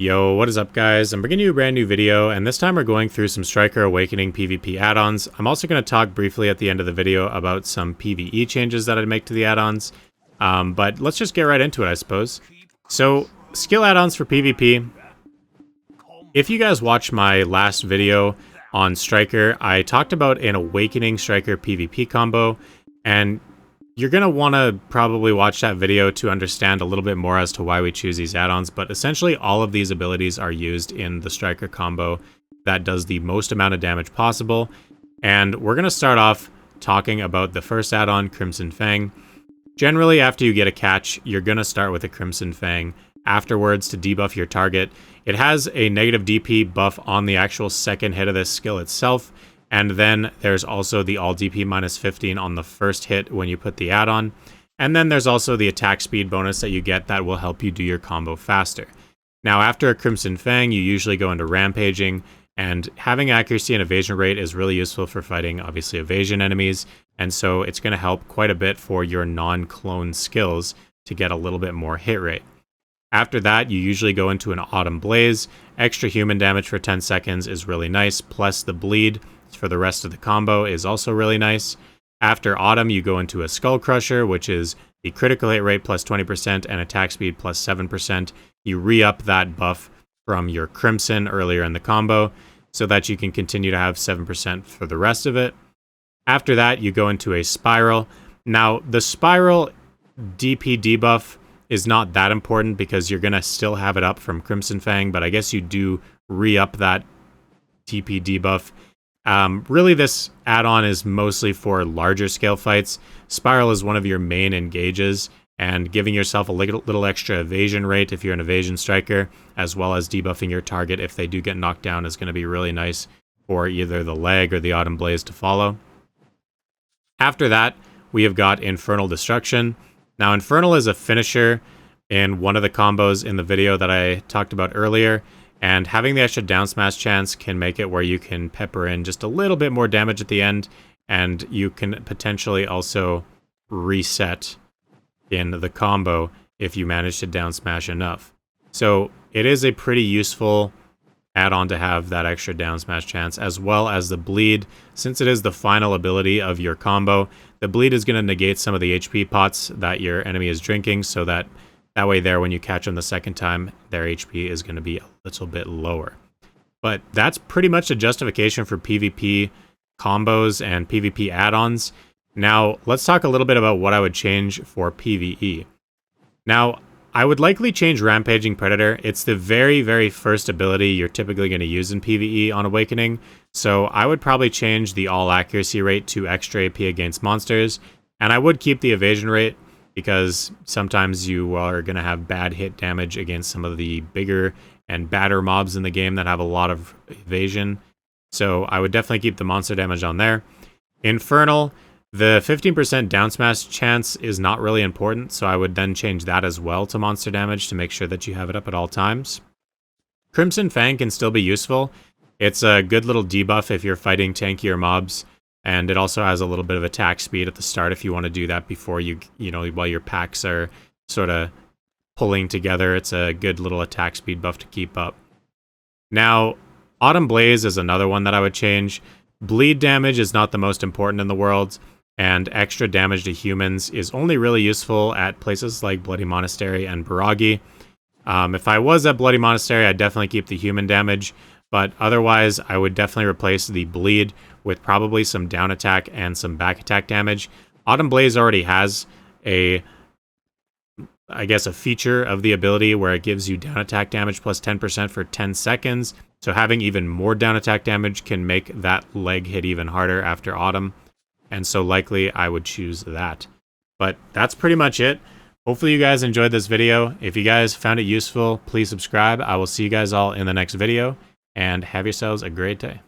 Yo, what is up guys? I'm bringing you a brand new video, and this time we're going through some Striker Awakening PvP add-ons. I'm also going to talk briefly at the end of the video about some PvE changes that I'd make to the add-ons. But let's just get right into it, I suppose. So, skill add-ons for PvP. If you guys watched my last video on Striker, I talked about an Awakening Striker PvP combo, and you're going to want to probably watch that video to understand a little bit more as to why we choose these add-ons, but essentially all of these abilities are used in the Striker combo that does the most amount of damage possible. And we're going to start off talking about the first add-on, Crimson Fang. Generally, after you get a catch, you're going to start with a Crimson Fang afterwards to debuff your target. It has a negative DP buff on the actual second hit of this skill itself, and then there's also the all DP minus 15 on the first hit when you put the add-on. And then there's also the attack speed bonus that you get that will help you do your combo faster. Now, after a Crimson Fang, you usually go into rampaging, and having accuracy and evasion rate is really useful for fighting, obviously, evasion enemies. And so it's going to help quite a bit for your non-clone skills to get a little bit more hit rate. After that, you usually go into an Autumn Blaze. Extra human damage for 10 seconds is really nice, plus the bleed for the rest of the combo is also really nice. After Autumn, you go into a Skull Crusher, which is the critical hit rate plus 20% and attack speed plus 7%. You re-up that buff from your Crimson earlier in the combo so that you can continue to have 7% for the rest of it. After that, you go into a Spiral. Now, the Spiral DP debuff is not that important because you're going to still have it up from Crimson Fang, but I guess you do re-up that DP debuff. Really, this add-on is mostly for larger scale fights. Spiral is one of your main engages, and giving yourself a little extra evasion rate if you're an evasion striker, as well as debuffing your target if they do get knocked down, is going to be really nice for either the leg or the Autumn Blaze to follow. After that, we have got Infernal Destruction. Now, Infernal is a finisher in one of the combos in the video that I talked about earlier, and having the extra down smash chance can make it where you can pepper in just a little bit more damage at the end, and you can potentially also reset in the combo if you manage to down smash enough. So it is a pretty useful add-on to have that extra down smash chance, as well as the bleed. Since it is the final ability of your combo, the bleed is going to negate some of the HP pots that your enemy is drinking, so that way there, when you catch them the second time, their HP is going to be a little bit lower. But that's pretty much the justification for PvP combos and PvP add-ons. Now, let's talk a little bit about what I would change for PvE. Now, I would likely change Rampaging Predator. It's the very, very first ability you're typically going to use in PvE on Awakening, so I would probably change the all accuracy rate to extra AP against monsters, and I would keep the evasion rate, because sometimes you are going to have bad hit damage against some of the bigger and badder mobs in the game that have a lot of evasion. So I would definitely keep the monster damage on there. Infernal, the 15% down smash chance is not really important, so I would then change that as well to monster damage to make sure that you have it up at all times. Crimson Fang can still be useful. It's a good little debuff if you're fighting tankier mobs. And it also has a little bit of attack speed at the start if you want to do that before while your packs are sort of pulling together. It's a good little attack speed buff to keep up. Now, Autumn Blaze is another one that I would change. Bleed damage is not the most important in the world, and extra damage to humans is only really useful at places like Bloody Monastery and Baragi. If I was at Bloody Monastery, I'd definitely keep the human damage, but otherwise, I would definitely replace the bleed with probably some down attack and some back attack damage. Autumn Blaze already has a feature of the ability where it gives you down attack damage plus 10% for 10 seconds. So having even more down attack damage can make that leg hit even harder after Autumn. And so likely I would choose that. But that's pretty much it. Hopefully you guys enjoyed this video. If you guys found it useful, please subscribe. I will see you guys all in the next video, and have yourselves a great day.